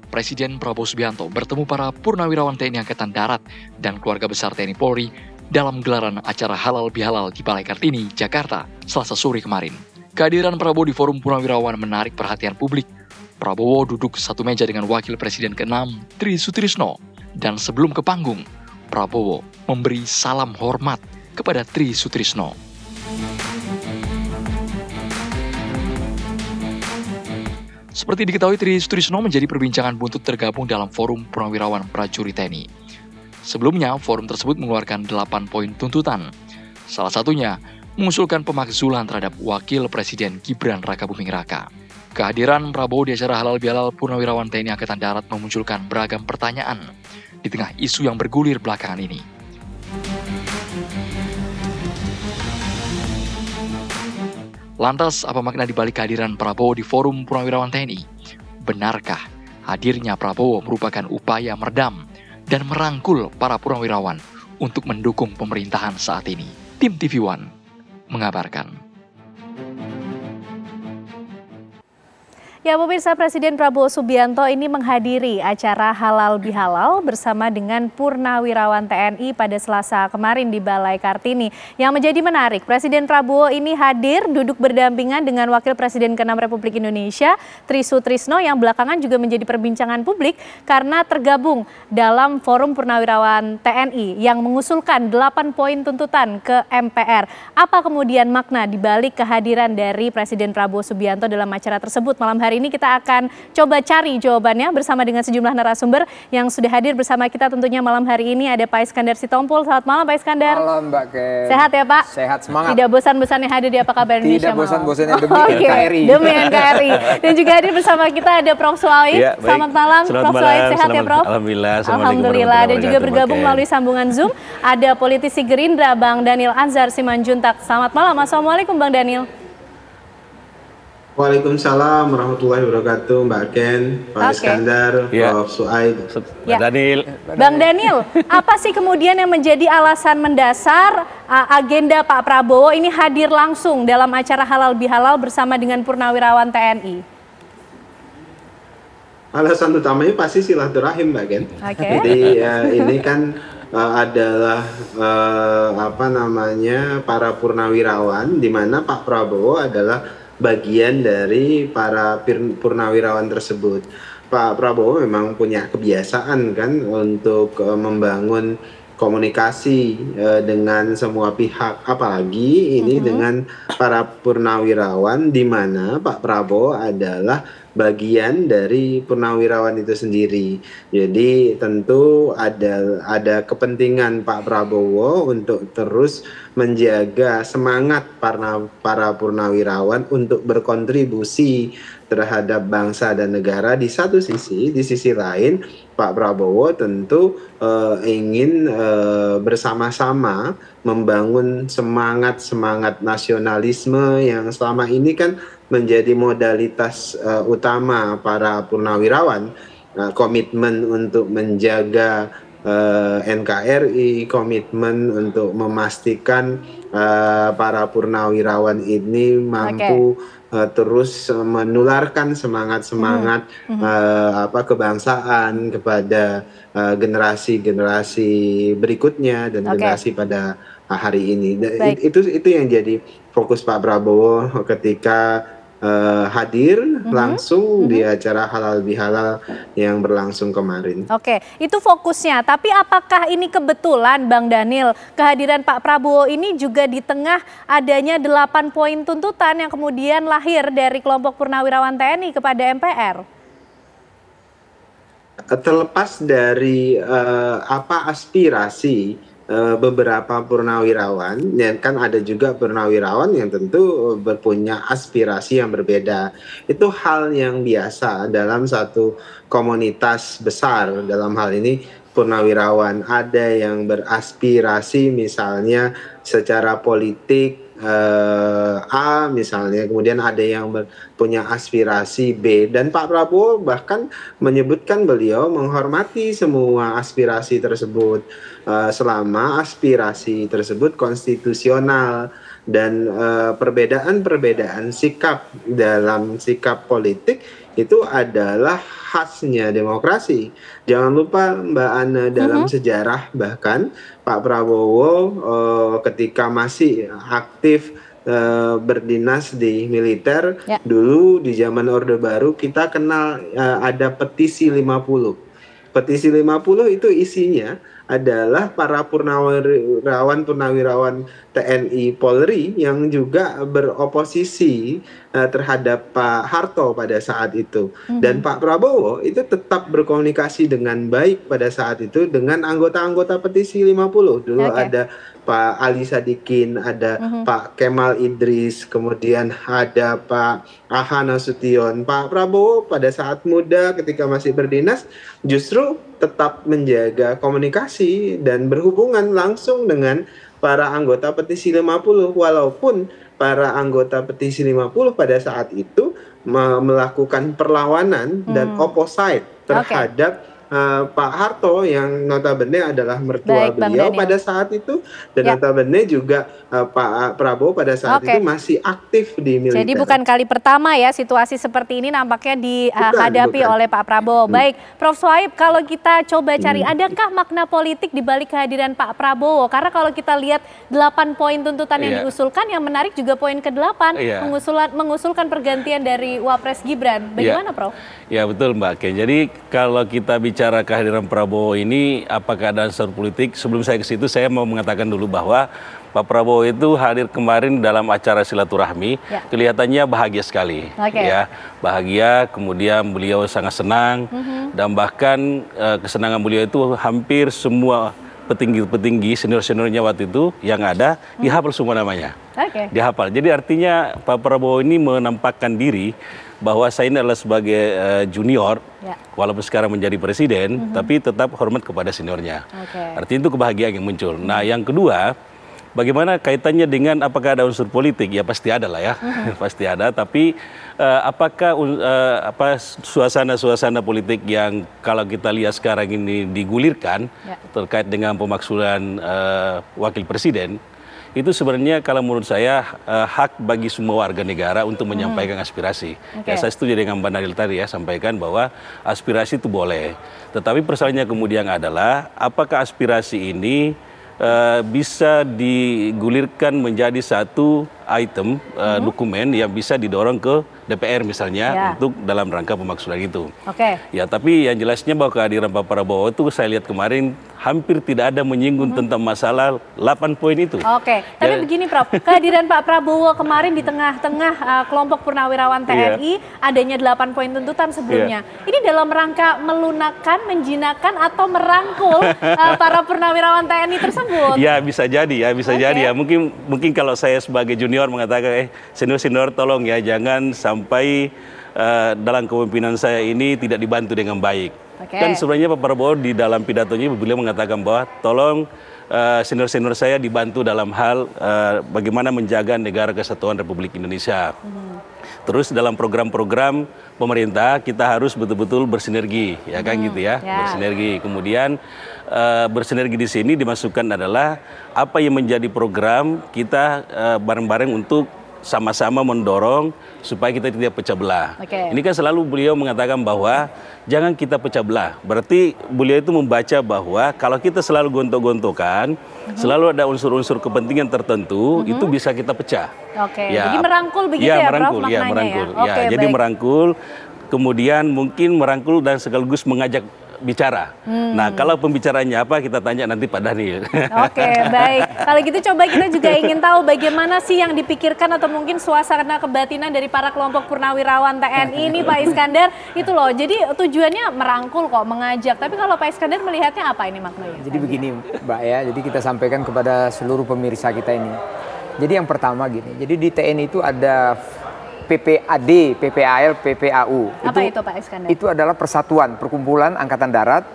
Presiden Prabowo Subianto bertemu para purnawirawan TNI Angkatan Darat dan keluarga besar TNI Polri dalam gelaran acara Halal Bihalal di Balai Kartini, Jakarta, Selasa sore kemarin. Kehadiran Prabowo di forum purnawirawan menarik perhatian publik. Prabowo duduk satu meja dengan Wakil Presiden ke-6, Tri Sutrisno, dan sebelum ke panggung, Prabowo memberi salam hormat kepada Tri Sutrisno. Seperti diketahui, Tri Sutrisno menjadi perbincangan buntut tergabung dalam forum purnawirawan prajurit TNI. Sebelumnya, forum tersebut mengeluarkan 8 poin tuntutan. Salah satunya, mengusulkan pemakzulan terhadap Wakil Presiden Gibran Rakabuming Raka. Kehadiran Prabowo di acara Halal Bihalal Purnawirawan TNI Angkatan Darat memunculkan beragam pertanyaan di tengah isu yang bergulir belakangan ini. Lantas, apa makna dibalik kehadiran Prabowo di forum Purnawirawan TNI? Benarkah hadirnya Prabowo merupakan upaya meredam dan merangkul para purnawirawan untuk mendukung pemerintahan saat ini? Tim TV One mengabarkan. Ya, pemirsa, Presiden Prabowo Subianto ini menghadiri acara Halal Bihalal bersama dengan purnawirawan TNI pada Selasa kemarin di Balai Kartini. Yang menjadi menarik, Presiden Prabowo ini hadir duduk berdampingan dengan Wakil Presiden ke-6 Republik Indonesia, Tri Sutrisno, yang belakangan juga menjadi perbincangan publik karena tergabung dalam forum purnawirawan TNI yang mengusulkan 8 poin tuntutan ke MPR. Apa kemudian makna dibalik kehadiran dari Presiden Prabowo Subianto dalam acara tersebut? Malam hari ini kita akan coba cari jawabannya bersama dengan sejumlah narasumber yang sudah hadir bersama kita tentunya malam hari ini. Ada Pak Iskandar Sitompul. Selamat malam Pak Iskandar. Malam Mbak Ken. Sehat ya Pak? Sehat, semangat. Tidak bosan-bosannya hadir di Apa Kabar Indonesia Tidak bosan-bosannya demi NKRI. Demi NKRI. Dan juga hadir bersama kita ada Prof. Suaid. Ya, selamat malam Prof. Suaid, sehat ya Prof? Alhamdulillah. Alhamdulillah. Dan juga bergabung melalui sambungan Zoom ada politisi Gerindra Bang Daniel Anzar Simanjuntak. Selamat malam. Assalamualaikum Bang Daniel. Waalaikumsalam warahmatullahi wabarakatuh, Mbak Ken, Pak Iskandar, Prof. Suaid. Daniel. Bang Daniel, apa sih kemudian yang menjadi alasan mendasar agenda Pak Prabowo ini hadir langsung dalam acara Halal Bihalal bersama dengan purnawirawan TNI? Alasan utamanya pasti silaturahim, Mbak Ken. Jadi ini kan adalah para purnawirawan, di mana Pak Prabowo adalah bagian dari para purnawirawan tersebut. Pak Prabowo memang punya kebiasaan kan untuk membangun komunikasi dengan semua pihak, apalagi ini dengan para purnawirawan, di mana Pak Prabowo adalah bagian dari purnawirawan itu sendiri. Jadi tentu ada kepentingan Pak Prabowo untuk terus menjaga semangat para purnawirawan untuk berkontribusi terhadap bangsa dan negara di satu sisi. Di sisi lain Pak Prabowo tentu ingin bersama-sama membangun semangat nasionalisme yang selama ini kan menjadi modalitas utama para purnawirawan, komitmen untuk menjaga NKRI, komitmen untuk memastikan para purnawirawan ini mampu terus menularkan semangat kebangsaan kepada generasi-generasi berikutnya dan generasi pada hari ini. Itu yang jadi fokus Pak Prabowo ketika hadir langsung di acara Halal Bihalal yang berlangsung kemarin. Oke, itu fokusnya. Tapi apakah ini kebetulan Bang Daniel, kehadiran Pak Prabowo ini juga di tengah adanya 8 poin tuntutan yang kemudian lahir dari kelompok purnawirawan TNI kepada MPR? Terlepas dari aspirasi beberapa purnawirawan, dan kan ada juga purnawirawan yang tentu berpunya aspirasi yang berbeda. Itu hal yang biasa dalam satu komunitas besar. Dalam hal ini purnawirawan, ada yang beraspirasi misalnya secara politik A misalnya, kemudian ada yang punya aspirasi B, dan Pak Prabowo bahkan menyebutkan beliau menghormati semua aspirasi tersebut selama aspirasi tersebut konstitusional, dan perbedaan-perbedaan sikap dalam sikap politik itu adalah khasnya demokrasi. Jangan lupa Mbak Ana, dalam sejarah bahkan Pak Prabowo ketika masih aktif berdinas di militer, dulu di zaman Orde Baru kita kenal ada petisi 50. Petisi 50 itu isinya adalah para purnawirawan TNI Polri yang juga beroposisi terhadap Pak Harto pada saat itu. Dan Pak Prabowo itu tetap berkomunikasi dengan baik pada saat itu dengan anggota-anggota petisi 50. Dulu ada Pak Ali Sadikin, ada Pak Kemal Idris, kemudian ada Pak Aha Nasution. Pak Prabowo pada saat muda ketika masih berdinas justru tetap menjaga komunikasi dan berhubungan langsung dengan para anggota petisi 50, walaupun para anggota petisi 50 pada saat itu melakukan perlawanan dan opposite terhadap Pak Harto yang notabene adalah mertua beliau pada saat itu, dan notabene juga Pak Prabowo pada saat itu masih aktif di militer. Jadi bukan kali pertama ya situasi seperti ini nampaknya dihadapi oleh Pak Prabowo. Baik, Prof. Sohaib, kalau kita coba cari adakah makna politik di balik kehadiran Pak Prabowo? Karena kalau kita lihat 8 poin tuntutan yang diusulkan, yang menarik juga poin ke-8 mengusulkan pergantian dari Wapres Gibran. Bagaimana, Prof? Ya betul Mbak Ken. Jadi kalau kita bicara kehadiran Prabowo ini apakah ada unsur politik, sebelum saya ke situ saya mau mengatakan dulu bahwa Pak Prabowo itu hadir kemarin dalam acara silaturahmi, kelihatannya bahagia sekali, ya bahagia. Kemudian beliau sangat senang, dan bahkan kesenangan beliau itu hampir semua petinggi-petinggi senior-seniornya waktu itu yang ada dihafal semua namanya, dihafal. Jadi artinya Pak Prabowo ini menampakkan diri bahwa saya ini adalah sebagai junior, walaupun sekarang menjadi presiden, tapi tetap hormat kepada seniornya. Artinya itu kebahagiaan yang muncul. Nah, yang kedua, bagaimana kaitannya dengan apakah ada unsur politik? Ya pasti ada lah ya, pasti ada. Tapi apakah suasana-suasana politik yang kalau kita lihat sekarang ini digulirkan terkait dengan pemaksulan wakil presiden, itu sebenarnya kalau menurut saya hak bagi semua warga negara untuk menyampaikan aspirasi. Ya, saya setuju dengan Mbak Nabil tadi ya, sampaikan bahwa aspirasi itu boleh. Tetapi persoalannya kemudian adalah apakah aspirasi ini bisa digulirkan menjadi satu item dokumen yang bisa didorong ke DPR misalnya untuk dalam rangka pemaksulan itu. Ya, tapi yang jelasnya bahwa kehadiran Pak Prabowo itu saya lihat kemarin hampir tidak ada menyinggung tentang masalah 8 poin itu. Tapi begini Prof, kehadiran Pak Prabowo kemarin di tengah-tengah kelompok purnawirawan TNI, adanya 8 poin tuntutan sebelumnya. Ini dalam rangka melunakkan, menjinakkan atau merangkul para purnawirawan TNI tersebut? Ya bisa jadi ya, bisa jadi ya. Mungkin kalau saya sebagai junior mengatakan, senior-senior tolong ya jangan sampai dalam kepemimpinan saya ini tidak dibantu dengan baik. Kan sebenarnya Pak Prabowo di dalam pidatonya beliau mengatakan bahwa tolong senior-senior saya dibantu dalam hal bagaimana menjaga negara kesatuan Republik Indonesia. Terus dalam program-program pemerintah kita harus betul-betul bersinergi, ya kan gitu ya, bersinergi. Kemudian bersinergi di sini dimasukkan adalah apa yang menjadi program kita bareng-bareng untuk sama-sama mendorong supaya kita tidak pecah belah. Ini kan selalu beliau mengatakan bahwa jangan kita pecah belah. Berarti beliau itu membaca bahwa kalau kita selalu gontok-gontokan, selalu ada unsur-unsur kepentingan tertentu, itu bisa kita pecah. Jadi merangkul begitu ya, merangkul, Prof, ya, merangkul. Jadi merangkul, kemudian mungkin merangkul dan sekaligus mengajak bicara. Nah, kalau pembicaranya apa kita tanya nanti Pak Daniel. Baik. Kalau gitu coba kita juga ingin tahu bagaimana sih yang dipikirkan atau mungkin suasana kebatinan dari para kelompok purnawirawan TNI ini Pak Iskandar. Itu loh, jadi tujuannya merangkul kok, mengajak. Tapi kalau Pak Iskandar melihatnya apa ini maknanya? Jadi begini Mbak ya, jadi kita sampaikan kepada seluruh pemirsa kita ini. Jadi yang pertama gini, jadi di TNI itu ada PPAD, PPAL, PPAU. Apa itu Pak Iskandar? Itu adalah persatuan, perkumpulan Angkatan Darat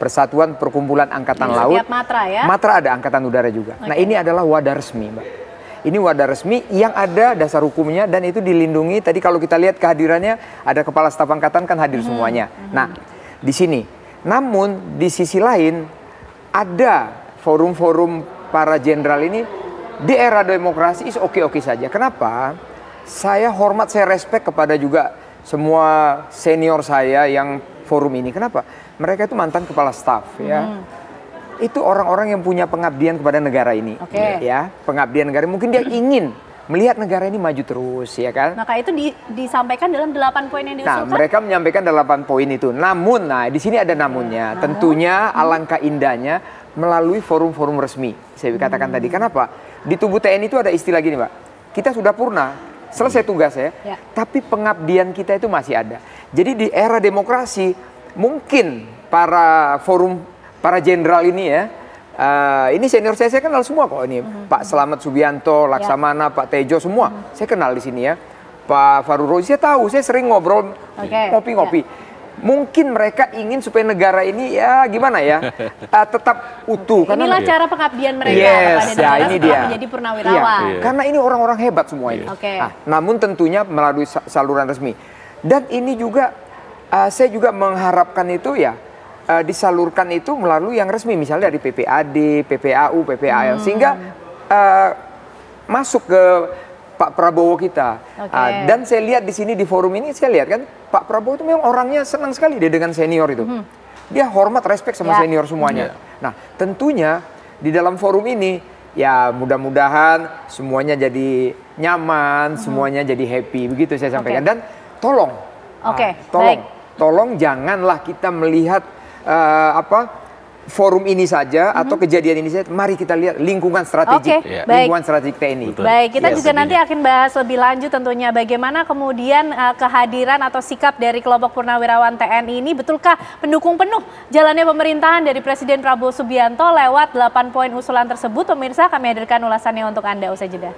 Persatuan Perkumpulan Angkatan Laut. Setiap matra ya? Matra ada Angkatan Udara juga. Nah ini adalah wadah resmi, Mbak. Ini wadah resmi yang ada dasar hukumnya dan itu dilindungi. Tadi kalau kita lihat kehadirannya ada Kepala Staf Angkatan kan hadir semuanya. Nah di sini. Namun di sisi lain ada forum-forum para jenderal ini di era demokrasi is oke-oke saja. Kenapa? Saya hormat, saya respect kepada juga semua senior saya yang forum ini. Kenapa? Mereka itu mantan kepala staf ya. Itu orang-orang yang punya pengabdian kepada negara ini. Ya, pengabdian negara. Mungkin dia ingin melihat negara ini maju terus ya kan. Maka itu disampaikan dalam 8 poin yang diusulkan. Nah, mereka menyampaikan 8 poin itu. Namun, nah di sini ada namunnya. Tentunya alangkah indahnya melalui forum-forum resmi. Saya katakan tadi. Kenapa? Di tubuh TNI itu ada istilah gini, Pak. Kita sudah purna, selesai tugas ya. Tapi pengabdian kita itu masih ada. Jadi di era demokrasi mungkin para jenderal ini ya, ini senior saya kenal semua kok ini. Pak Slamet Subianto, Laksamana, Pak Tejo semua saya kenal di sini ya. Pak Farul Rozi saya tahu, saya sering ngobrol, ngopi-ngopi. Mungkin mereka ingin supaya negara ini ya gimana ya tetap utuh. Inilah cara pengabdian mereka kepada negara ini dia. Menjadi purnawirawan. Karena ini orang-orang hebat semua ini. Nah, namun tentunya melalui saluran resmi. Dan ini juga saya juga mengharapkan itu ya disalurkan itu melalui yang resmi, misalnya dari PPAD, PPAU, PPAL, sehingga masuk ke Pak Prabowo kita. Dan saya lihat di sini di forum ini, saya lihat kan Pak Prabowo itu memang orangnya senang sekali dia dengan senior itu. Dia hormat, respect sama senior semuanya. Nah tentunya di dalam forum ini ya mudah-mudahan semuanya jadi nyaman, semuanya jadi happy. Begitu saya sampaikan. Dan tolong, tolong janganlah kita melihat forum ini saja atau kejadian ini saja. Mari kita lihat lingkungan strategik, lingkungan strategik TNI. Baik, kita juga nanti akan bahas lebih lanjut tentunya bagaimana kemudian kehadiran atau sikap dari kelompok purnawirawan TNI ini betulkah pendukung penuh jalannya pemerintahan dari Presiden Prabowo Subianto lewat 8 poin usulan tersebut. Pemirsa, kami hadirkan ulasannya untuk Anda usai jeda.